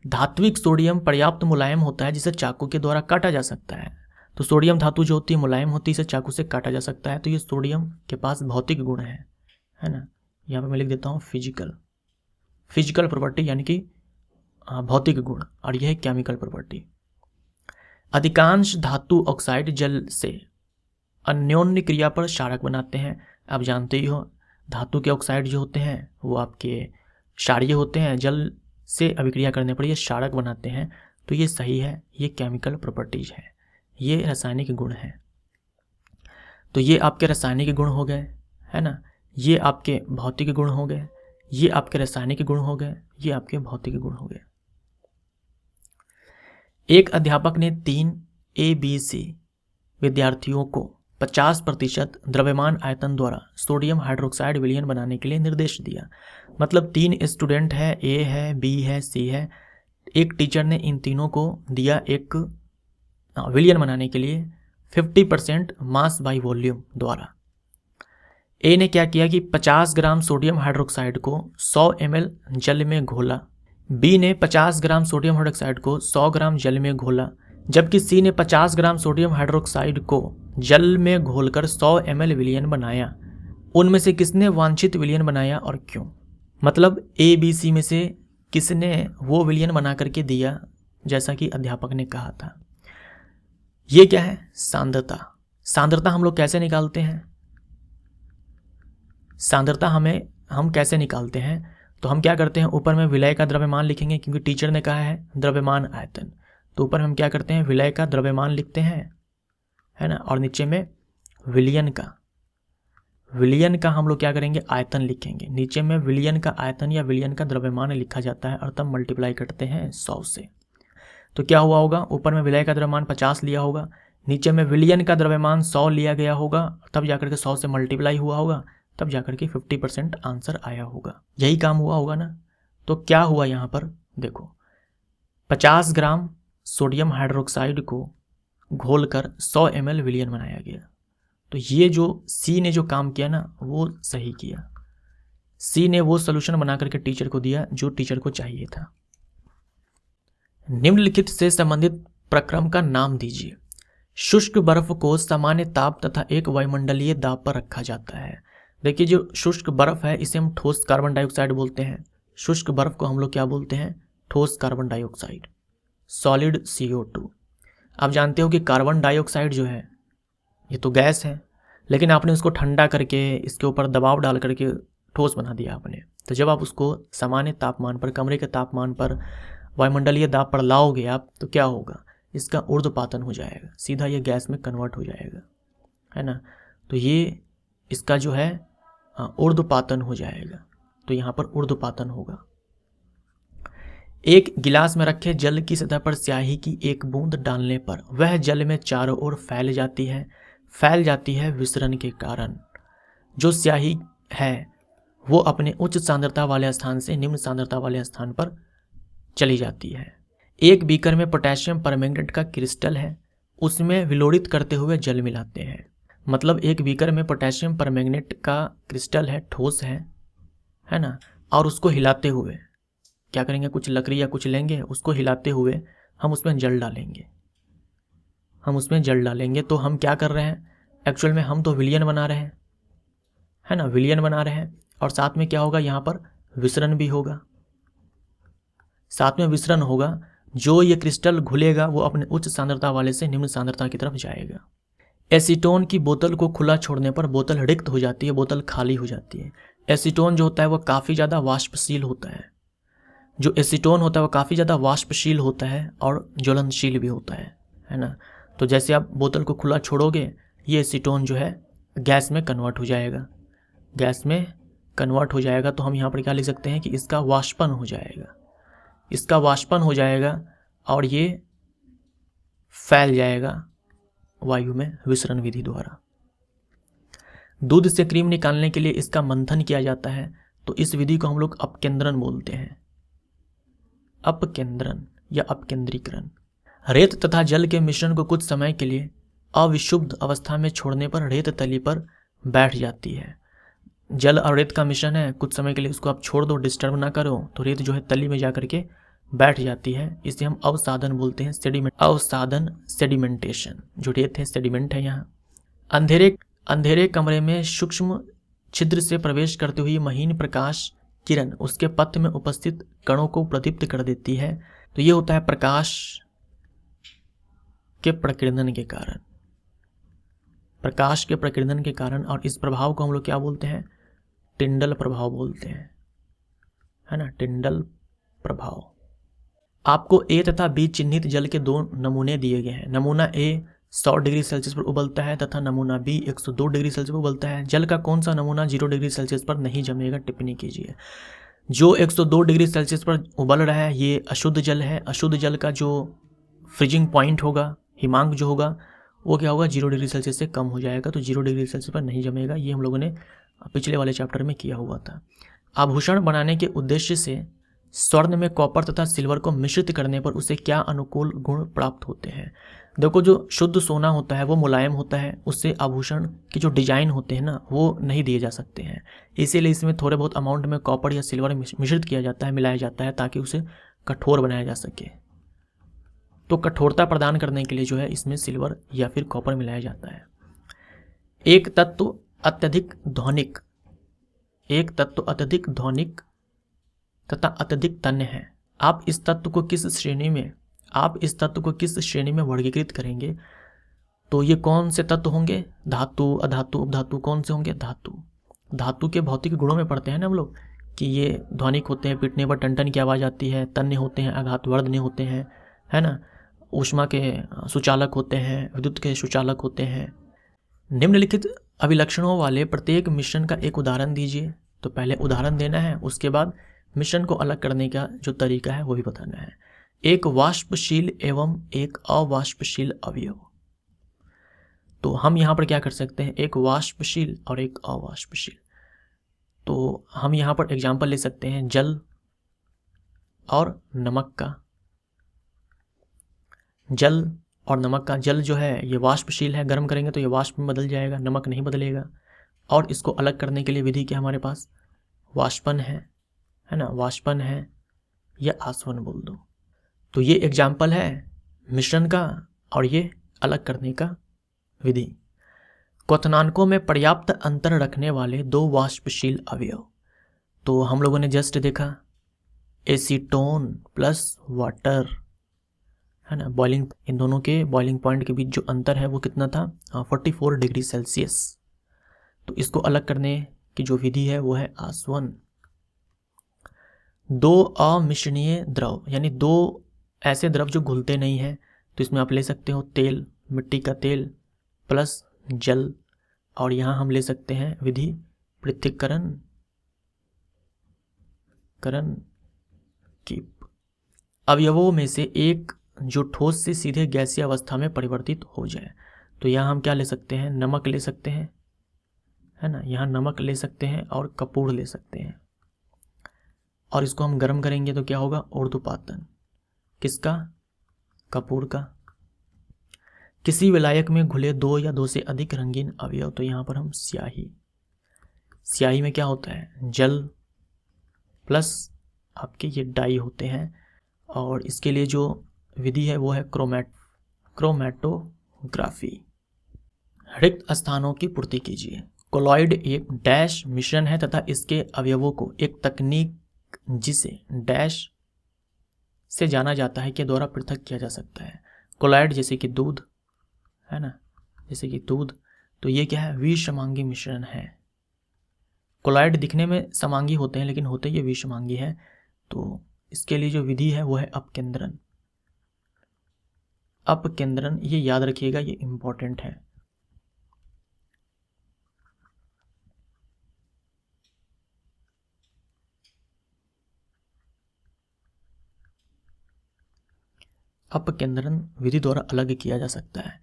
धात्विक सोडियम पर्याप्त मुलायम होता है जिसे चाकू के द्वारा काटा जा सकता है। तो सोडियम धातु जो होती है मुलायम होती है, इसे चाकू से काटा जा सकता है। तो ये सोडियम के पास भौतिक गुण है ना। यहाँ पे मैं लिख देता हूँ फिजिकल प्रॉपर्टी यानी कि भौतिक गुण, और यह है केमिकल प्रॉपर्टी। अधिकांश धातु ऑक्साइड जल से अन्योन्य क्रिया पर क्षारक बनाते हैं। आप जानते ही हो धातु के ऑक्साइड जो होते हैं वो आपके क्षारीय होते हैं, जल से अभिक्रिया करने पर ये क्षारक बनाते हैं। तो ये सही है, ये केमिकल प्रॉपर्टीज है, ये रासायनिक गुण है। तो ये आपके रासायनिक गुण हो गए, है ना, ये आपके भौतिक गुण हो गए, ये आपके रासायनिक गुण हो गए, ये आपके भौतिक गुण हो गए। एक अध्यापक ने 3 ABC विद्यार्थियों को 50% द्रव्यमान आयतन द्वारा सोडियम हाइड्रोक्साइड विलयन बनाने के लिए निर्देश दिया। मतलब 3 स्टूडेंट है, A है, B है, C है। एक टीचर ने इन तीनों को दिया एक विलयन बनाने के लिए 50% मास बाई वॉल्यूम द्वारा। ए ने क्या किया कि 50 ग्राम सोडियम हाइड्रोक्साइड को 100 ml जल में घोला। बी ने 50 ग्राम सोडियम हाइड्रोक्साइड को 100 ग्राम जल में घोला, जबकि सी ने 50 ग्राम सोडियम हाइड्रोक्साइड को जल में घोलकर 100 ml विलयन बनाया। उनमें से किसने वांछित विलयन बनाया और क्यों? मतलब ए बी सी में से किसने वो विलयन बना करके दिया जैसा कि अध्यापक ने कहा था। ये क्या है? सांद्रता। सांद्रता हम लोग कैसे निकालते हैं? सांद्रता हम कैसे निकालते हैं? तो हम क्या करते हैं, ऊपर में विलय का द्रव्यमान लिखेंगे, क्योंकि टीचर ने कहा है द्रव्यमान आयतन। तो ऊपर हम क्या करते हैं, विलय का द्रव्यमान लिखते हैं, है ना, और नीचे में विलयन का हम लोग क्या करेंगे, आयतन लिखेंगे। नीचे में विलयन का आयतन या विलयन का द्रव्यमान लिखा जाता है और तब मल्टीप्लाई करते हैं 100 से। तो क्या हुआ होगा, ऊपर में विलय का द्रव्यमान 50 लिया होगा, नीचे में विलयन का द्रव्यमान 100 लिया गया होगा, तब जाकर के 100 से मल्टीप्लाई हुआ होगा, तब जाकर के 50% आंसर आया होगा। यही काम हुआ होगा ना। तो क्या हुआ यहाँ पर देखो, 50 ग्राम सोडियम हाइड्रोक्साइड को घोलकर 100 ml विलयन बनाया गया। तो ये जो सी ने जो काम किया ना, वो सही किया। सी ने वो सोल्यूशन बना करके टीचर को दिया जो टीचर को चाहिए था। निम्नलिखित से संबंधित प्रक्रम का नाम दीजिए। शुष्क बर्फ को सामान्य ताप तथा एक वायुमंडलीय दाब पर रखा जाता है। देखिए, जो शुष्क बर्फ है इसे हम ठोस कार्बन डाइऑक्साइड बोलते हैं। शुष्क बर्फ को हम लोग क्या बोलते हैं, ठोस कार्बन डाइऑक्साइड, सॉलिड CO2। आप जानते हो कि कार्बन डाइऑक्साइड जो है ये तो गैस है, लेकिन आपने उसको ठंडा करके इसके ऊपर दबाव डाल करके ठोस बना दिया आपने। तो जब आप उसको सामान्य तापमान पर, कमरे के तापमान पर, वायुमंडलीय दाब पर लाओगे आप, तो क्या होगा, इसका ऊर्ध्वपातन हो जाएगा, सीधा ये गैस में कन्वर्ट हो जाएगा, है ना। तो ये इसका जो है ऊर्ध्वपातन हो जाएगा। तो यहाँ पर ऊर्ध्वपातन होगा। एक गिलास में रखे जल की सतह पर स्याही की एक बूंद डालने पर वह जल में चारों ओर फैल जाती है विसरण के कारण। जो स्याही है वो अपने उच्च सांद्रता वाले स्थान से निम्न सांद्रता वाले स्थान पर चली जाती है। एक बीकर में पोटेशियम परमैंगनेट का क्रिस्टल है, उसमें विलोड़ित करते हुए जल मिलाते हैं। मतलब एक बीकर में पोटेशियम परमैंगनेट का क्रिस्टल है, ठोस है ना, और उसको हिलाते हुए क्या करेंगे, कुछ लकड़ी या कुछ लेंगे, उसको हिलाते हुए हम उसमें जल डालेंगे। तो हम क्या कर रहे हैं, एक्चुअल में हम तो विलयन बना रहे हैं, है ना, विलयन बना रहे हैं। और साथ में क्या होगा, यहाँ पर विसरण भी होगा, साथ में विसरण होगा। जो ये क्रिस्टल घुलेगा वो अपने उच्च सांद्रता वाले से निम्न सांद्रता की तरफ जाएगा। एसीटोन की बोतल को खुला छोड़ने पर बोतल रिक्त हो जाती है, बोतल खाली हो जाती है। एसीटोन जो होता है वो काफ़ी ज़्यादा वाष्पशील होता है। जो एसीटोन होता है वो काफ़ी ज़्यादा वाष्पशील होता है और ज्वलनशील भी होता है ना। तो जैसे आप बोतल को खुला छोड़ोगे, ये एसीटोन जो है गैस में कन्वर्ट हो जाएगा। तो हम यहाँ पर क्या लिख सकते हैं कि इसका वाष्पन हो जाएगा और ये फैल जाएगा वायु में विसरण विधि द्वारा। दूध से क्रीम निकालने के लिए इसका मंथन किया जाता है, तो इस विधि को हम लोग अपकेंद्रण बोलते हैं, अपकेंद्रण या अपकेंद्रीकरण। रेत तथा जल के मिश्रण को कुछ समय के लिए अविशुद्ध अवस्था में छोड़ने पर रेत तली पर बैठ जाती है। जल और रेत का मिश्रण है, कुछ समय के लिए उसको आप छोड़ दो, डिस्टर्ब ना करो, तो रेत जो है तली में जाकर के बैठ जाती है। इसे हम अवसादन बोलते हैं, सेडिमेंटेशन। जो रेत है सेडिमेंट है। यहाँ अंधेरे कमरे में सूक्ष्म छिद्र से प्रवेश करती हुई महीन प्रकाश किरण उसके पथ में उपस्थित कणों को प्रदीप्त कर देती है। तो ये होता है प्रकाश के प्रकीर्णन के कारण। और इस प्रभाव को हम लोग क्या बोलते हैं, टिंडल प्रभाव बोलते हैं, है ना, टिंडल प्रभाव। आपको A तथा B चिन्हित जल के 2 नमूने दिए गए हैं। नमूना A 100 डिग्री सेल्सियस पर उबलता है तथा नमूना B 102 डिग्री सेल्सियस पर उबलता है। जल का कौन सा नमूना 0 डिग्री सेल्सियस पर नहीं जमेगा, टिप्पणी कीजिए। जो 102 डिग्री सेल्सियस पर उबल रहा है ये अशुद्ध जल है। अशुद्ध जल का जो फ्रीजिंग पॉइंट होगा हिमांक जो होगा वो क्या होगा 0 डिग्री सेल्सियस से कम हो जाएगा, तो 0 डिग्री सेल्सियस पर नहीं जमेगा। ये हम लोगों ने पिछले वाले चैप्टर में किया हुआ था। आभूषण बनाने के उद्देश्य से स्वर्ण में कॉपर तथा सिल्वर को मिश्रित करने पर उसे क्या अनुकूल गुण प्राप्त होते हैं। देखो, जो शुद्ध सोना होता है वो मुलायम होता है, उससे आभूषण की जो डिजाइन होते हैं ना वो नहीं दिए जा सकते हैं, इसीलिए इसमें थोड़े बहुत अमाउंट में कॉपर या सिल्वर मिश्रित किया जाता है, मिलाया जाता है, ताकि उसे कठोर बनाया जा सके। तो कठोरता प्रदान करने के लिए जो है इसमें सिल्वर या फिर कॉपर मिलाया जाता है। एक तत्व अत्यधिक ध्वनिक तथा अत्यधिक तन्य है। आप इस तत्व को किस श्रेणी में वर्गीकृत करेंगे? तो ये कौन से तत्व होंगे? धातु, अधातु, उपधातु, कौन से होंगे? धातु के भौतिक गुणों में पढ़ते हैं ना हम लोग कि ये ध्वनिक होते हैं, पीटने पर टन की आवाज़ आती है, तन्य होते हैं, आघातवर्धनीय होते हैं, है ना, ऊष्मा के सुचालक होते हैं, विद्युत के सुचालक होते हैं। निम्नलिखित अभिलक्षणों वाले प्रत्येक मिश्रण का एक उदाहरण दीजिए। तो पहले उदाहरण देना है, उसके बाद मिश्रण को अलग करने का जो तरीका है वो भी बताना है। एक वाष्पशील एवं एक अवाष्पशील अवयव। तो हम यहाँ पर क्या कर सकते हैं, एक वाष्पशील और एक अवाष्पशील। तो हम यहाँ पर एग्जाम्पल ले सकते हैं जल और नमक का। जल और नमक का, जल जो है ये वाष्पशील है, गर्म करेंगे तो ये वाष्प में बदल जाएगा, नमक नहीं बदलेगा। और इसको अलग करने के लिए विधि क्या हमारे पास, वाष्पन है ना, वाष्पन है या आसवन बोल दो। तो ये एग्जाम्पल है मिश्रण का और ये अलग करने का विधि। क्वथनांकों में पर्याप्त अंतर रखने वाले दो वाष्पशील अवयव। तो हम लोगों ने जस्ट देखा एसीटोन प्लस वाटर, है ना, बॉइलिंग, इन दोनों के बॉइलिंग पॉइंट के बीच जो अंतर है वो कितना था, 44 डिग्री सेल्सियस। तो इसको अलग करने की जो विधि है वो है आसवन। दो अमिश्रणीय द्रव, यानी दो ऐसे द्रव जो घुलते नहीं हैं, तो इसमें आप ले सकते हो तेल, मिट्टी का तेल प्लस जल, और यहाँ हम ले सकते हैं विधि पृथक्करण की। अवयवों में से एक जो ठोस से सीधे गैसीय अवस्था में परिवर्तित हो जाए। तो यहाँ हम क्या ले सकते हैं, नमक ले सकते हैं, है ना, यहाँ नमक ले सकते हैं और कपूर ले सकते हैं, और इसको हम गर्म करेंगे तो क्या होगा, ऊर्ध्वपातन। किसका, कपूर का। किसी विलायक में घुले दो या दो से अधिक रंगीन अवयव। तो यहाँ पर हम स्याही में क्या होता है, जल प्लस आपके ये डाई होते हैं, और इसके लिए जो विधि है वो है क्रोमैटोग्राफी। रिक्त स्थानों की पूर्ति कीजिए। कोलॉइड एक डैश मिश्रण है तथा इसके अवयवों को एक तकनीक जिसे डैश से जाना जाता है के द्वारा पृथक किया जा सकता है। कोलॉइड जैसे कि दूध, है ना, जैसे कि दूध, तो ये क्या है, विषमांगी मिश्रण है। कोलॉइड दिखने में समांगी होते हैं लेकिन होते ये विषमांगी है। तो इसके लिए जो विधि है वो है अपकेंद्रण। अपकेंद्रण, ये याद रखिएगा, ये इंपॉर्टेंट है। अपकेंद्रण विधि द्वारा अलग किया जा सकता है।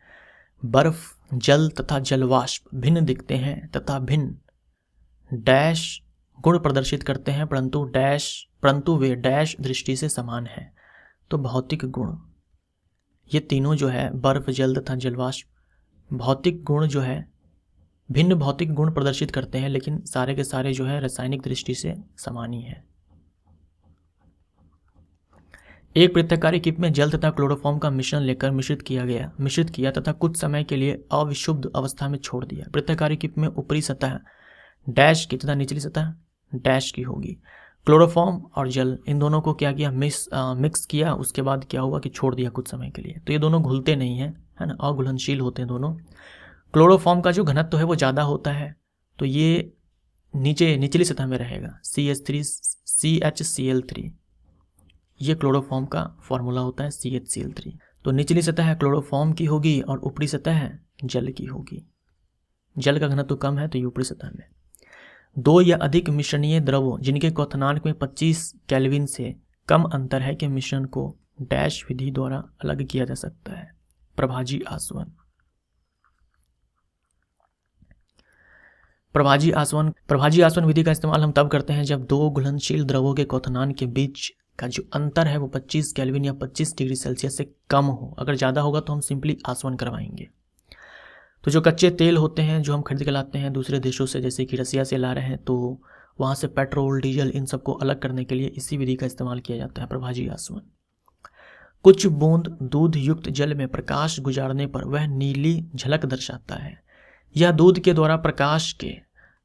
बर्फ, जल तथा जलवाष्प भिन्न दिखते हैं तथा भिन्न डैश गुण प्रदर्शित करते हैं, परंतु वे डैश दृष्टि से समान हैं। तो भौतिक गुण, ये तीनों जो है बर्फ, जल तथा जलवाष्प, भौतिक गुण जो है भिन्न भौतिक गुण प्रदर्शित करते हैं, लेकिन सारे के सारे जो है रासायनिक दृष्टि से समान ही है। एक पृथक्कारी किप में जल तथा क्लोरोफॉर्म का मिश्रण लेकर मिश्रित किया तथा कुछ समय के लिए अविशुद्ध अवस्था में छोड़ दिया। पृथक्कारी किप में ऊपरी सतह डैश की तथा निचली सतह डैश की होगी। क्लोरोफॉर्म और जल, इन दोनों को क्या किया, मिक्स किया, उसके बाद क्या हुआ कि छोड़ दिया कुछ समय के लिए। तो ये दोनों घुलते नहीं हैं, है ना, अघुलनशील होते हैं दोनों। क्लोरोफॉर्म का जो घनत्व है वो ज़्यादा होता है, तो ये निचली सतह में रहेगा, CH3 ये क्लोरोफॉर्म का फॉर्मूला होता है, CHCl3। तो निचली सतह क्लोरोफॉर्म की होगी और ऊपरी सतह जल की होगी। जल का घनत्व कम है तो ये ऊपरी सतह में। दो या अधिक मिश्रणीय द्रवों जिनके क्वथनांक में 25 केल्विन से कम अंतर है के मिश्रण को डैश विधि द्वारा अलग किया जा सकता है। प्रभाजी आसवन। प्रभाजी आसवन विधि का इस्तेमाल हम तब करते हैं जब दो घुलनशील द्रवों के क्वथनांक के बीच का जो अंतर है वो 25 केल्विन या 25 डिग्री सेल्सियस से कम हो। अगर ज़्यादा होगा तो हम सिंपली आसवन करवाएंगे। तो जो कच्चे तेल होते हैं जो हम खरीद के लाते हैं दूसरे देशों से, जैसे कि रसिया से ला रहे हैं, तो वहाँ से पेट्रोल, डीजल, इन सबको अलग करने के लिए इसी विधि का इस्तेमाल किया जाता है, प्रभाजी आसवन। कुछ बूंद दूध युक्त जल में प्रकाश गुजारने पर वह नीली झलक दर्शाता है। यह दूध के द्वारा प्रकाश के,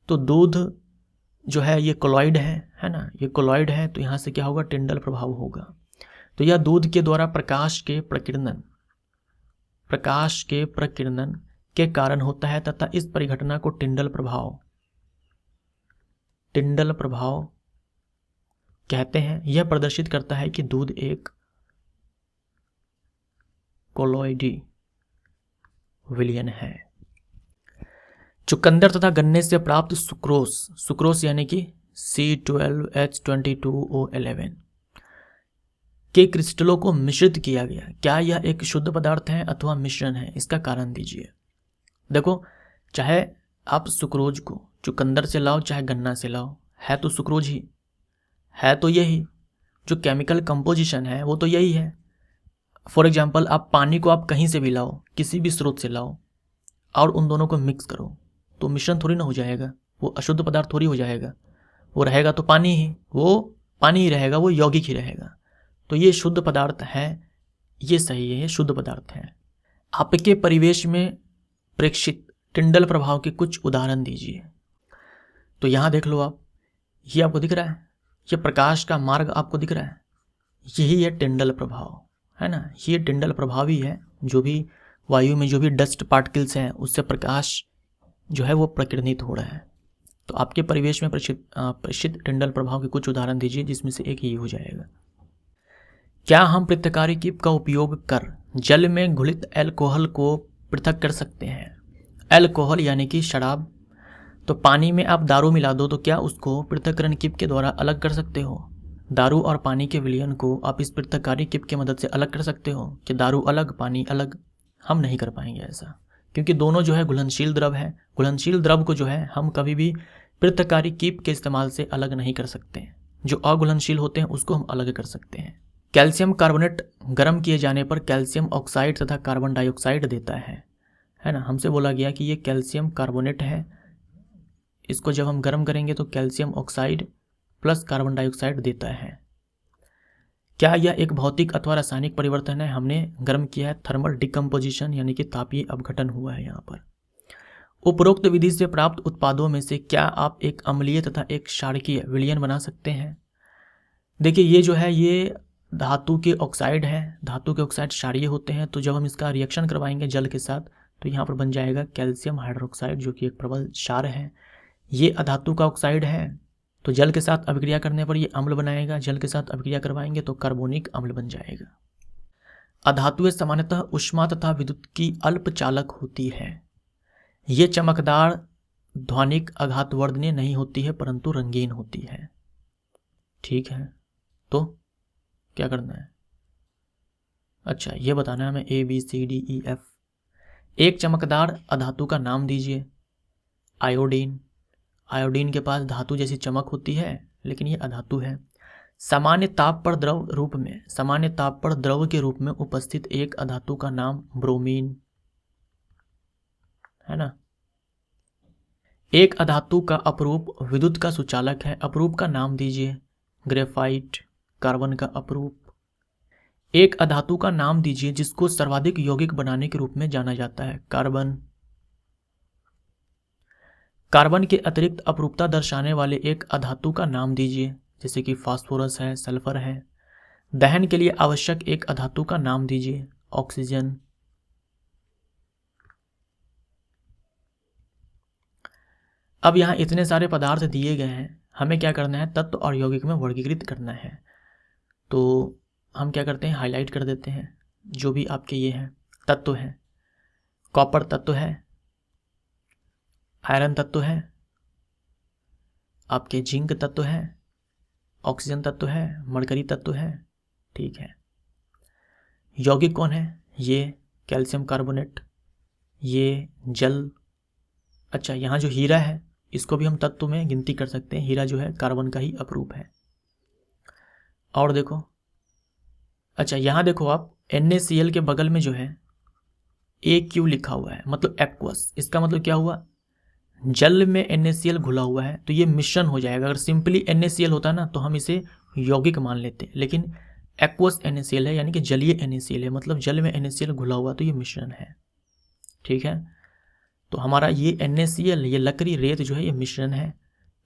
तो दूध जो है ये कोलॉइड है ना, ये कोलॉइड है, तो यहाँ से क्या होगा, टिंडल प्रभाव होगा। तो यह दूध के द्वारा प्रकाश के प्रकीर्णन के कारण होता है तथा इस परिघटना को टिंडल प्रभाव कहते हैं। यह प्रदर्शित करता है कि दूध एक कोलॉइडी विलयन है। चुकंदर तथा गन्ने से प्राप्त सुक्रोस यानी कि C12H22O11 के क्रिस्टलों को मिश्रित किया गया। क्या यह एक शुद्ध पदार्थ है अथवा मिश्रण है? इसका कारण दीजिए। देखो, चाहे आप सुक्रोज को चुकंदर से लाओ चाहे गन्ना से लाओ, है तो सुक्रोज ही, है तो यही। जो केमिकल कंपोजिशन है वो तो यही है। फॉर एग्जाम्पल, आप पानी को आप कहीं से भी लाओ, किसी भी स्रोत से लाओ, और उन दोनों को मिक्स करो तो मिश्रण थोड़ी ना हो जाएगा, वो अशुद्ध पदार्थ थोड़ी हो जाएगा। वो रहेगा तो पानी ही, वो पानी ही रहेगा, वो यौगिक ही रहेगा। तो ये शुद्ध पदार्थ है, ये सही है, ये शुद्ध पदार्थ है। आपके परिवेश में प्रेक्षित टिंडल प्रभाव के कुछ उदाहरण दीजिए। तो यहाँ देख लो आप, ये आपको दिख रहा है, ये प्रकाश का मार्ग आपको दिख रहा है, यही है टिंडल प्रभाव, है ना। ये टिंडल प्रभाव ही है। जो भी वायु में जो भी डस्ट पार्टिकल्स हैं उससे प्रकाश जो है वो प्रकीर्णित हो रहा है। तो आपके परिवेश में प्रेषित टिंडल प्रभाव के कुछ उदाहरण दीजिए, जिसमें से एक ही हो जाएगा। क्या हम पृथकारी कीप का उपयोग कर जल में घुलित एल्कोहल को पृथक कर सकते हैं? एल्कोहल यानी कि शराब। तो पानी में आप दारू मिला दो तो क्या उसको पृथक्करण कीप के द्वारा अलग कर सकते हो? दारू और पानी के विलयन को आप इस पृथक्कारी कीप की मदद से अलग कर सकते हो कि दारू अलग पानी अलग? हम नहीं कर पाएंगे ऐसा, क्योंकि दोनों जो है घुलनशील द्रव है। घुलनशील द्रव को जो है हम कभी भी पृथक्कारी कीप के इस्तेमाल से अलग नहीं कर सकते। जो अघुलनशील होते हैं उसको हम अलग कर सकते हैं। कैल्शियम कार्बोनेट गर्म किए जाने पर कैल्शियम ऑक्साइड तथा कार्बन डाइऑक्साइड देता है ना। हमसे बोला गया कि ये कैल्शियम कार्बोनेट है, इसको जब हम गर्म करेंगे तो calcium oxide plus carbon dioxide देता है। क्या यह एक भौतिक अथवा रासायनिक परिवर्तन है? हमने गर्म किया है, थर्मल डिकम्पोजिशन यानी कि तापीय अपघटन हुआ है यहाँ पर। उपरोक्त विधि से प्राप्त उत्पादों में से क्या आप एक अम्लीय तथा एक क्षारकीय विलयन बना सकते हैं? देखिए, ये जो है ये धातु के ऑक्साइड है। धातु के ऑक्साइड क्षारीय होते हैं, तो जब हम इसका रिएक्शन करवाएंगे जल के साथ तो यहाँ पर बन जाएगा कैल्शियम हाइड्रोक्साइड, जो कि एक प्रबल क्षार है। ये अधातु का ऑक्साइड है, तो जल के साथ अभिक्रिया करने पर ये अम्ल बनाएगा। जल के साथ अभिक्रिया करवाएंगे तो कार्बोनिक अम्ल बन जाएगा। अधातुएं सामान्यतः ऊष्मा तथा विद्युत की अल्पचालक होती है। ये चमकदार, ध्वनिक, आघातवर्धनीय नहीं होती है, परंतु रंगीन होती है। ठीक है, तो क्या करना है? अच्छा, ये बताना है हमें ABCDEF। एक चमकदार अधातु का नाम दीजिए। आयोडीन। आयोडीन के पास धातु जैसी चमक होती है, लेकिन ये अधातु है। सामान्य ताप पर द्रव के रूप में उपस्थित एक अधातु का नाम ब्रोमीन, है ना। एक अधातु का अपरूप विद्युत का सुचालक है। अपरूप का नाम दीजिए। ग्रेफाइट। कार्बन का अपरूप। एक अधातु का नाम दीजिए जिसको सर्वाधिक यौगिक बनाने के रूप में जाना जाता है। कार्बन। कार्बन के अतिरिक्त अपरूपता दर्शाने वाले एक अधातु का नाम दीजिए, जैसे कि फास्फोरस है, सल्फर है। दहन के लिए आवश्यक एक अधातु का नाम दीजिए। ऑक्सीजन। अब यहाँ इतने सारे पदार्थ दिए गए हैं, हमें क्या करना है? तत्व और यौगिक में वर्गीकृत करना है। तो हम क्या करते हैं? हाईलाइट कर देते हैं जो भी आपके ये हैं तत्व हैं। कॉपर तत्व है, आयरन तत्व है, आपके जिंक तत्व है, ऑक्सीजन तत्व है, मरकरी तत्व है। ठीक है, यौगिक कौन है? ये कैल्शियम कार्बोनेट, ये जल। अच्छा, यहाँ जो हीरा है इसको भी हम तत्व में गिनती कर सकते हैं, हीरा जो है कार्बन का ही अपरूप है। और देखो, अच्छा यहाँ देखो आप NaCl के बगल में जो है AQ लिखा हुआ है, मतलब एक्वस। इसका मतलब क्या हुआ, जल में NaCl घुला हुआ है तो ये मिश्रण हो जाएगा। अगर सिंपली NaCl होता ना तो हम इसे यौगिक मान लेते, लेकिन एक्वस NaCl है यानी कि जलीय NaCl है, मतलब जल में NaCl घुला हुआ तो ये मिश्रण है। ठीक है, तो हमारा ये NaCl, ये लकड़ी रेत जो है ये मिश्रण है।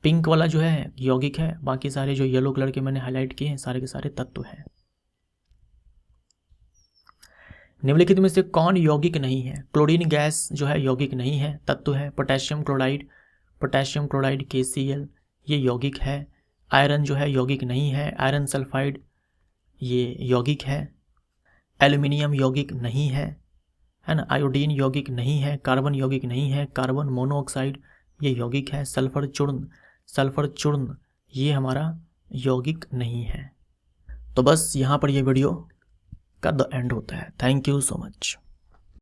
पिंक वाला जो है यौगिक है, बाकी सारे जो येलो कलर के मैंने हाईलाइट किए हैं सारे के सारे तत्व हैं। निम्नलिखित में से कौन यौगिक नहीं है। क्लोरीन गैस जो है यौगिक नहीं है, तत्व है। पोटेशियम क्लोराइड KCl ये यौगिक है। आयरन जो है यौगिक नहीं है, आयरन सल्फाइड ये यौगिक है। एल्यूमिनियम यौगिक नहीं है ना। आयोडीन यौगिक नहीं है। कार्बन यौगिक नहीं है। कार्बन मोनोऑक्साइड ये यौगिक है। सल्फर चूर्ण ये हमारा यौगिक नहीं है। तो बस यहाँ पर ये वीडियो का द एंड होता है। Thank you so much.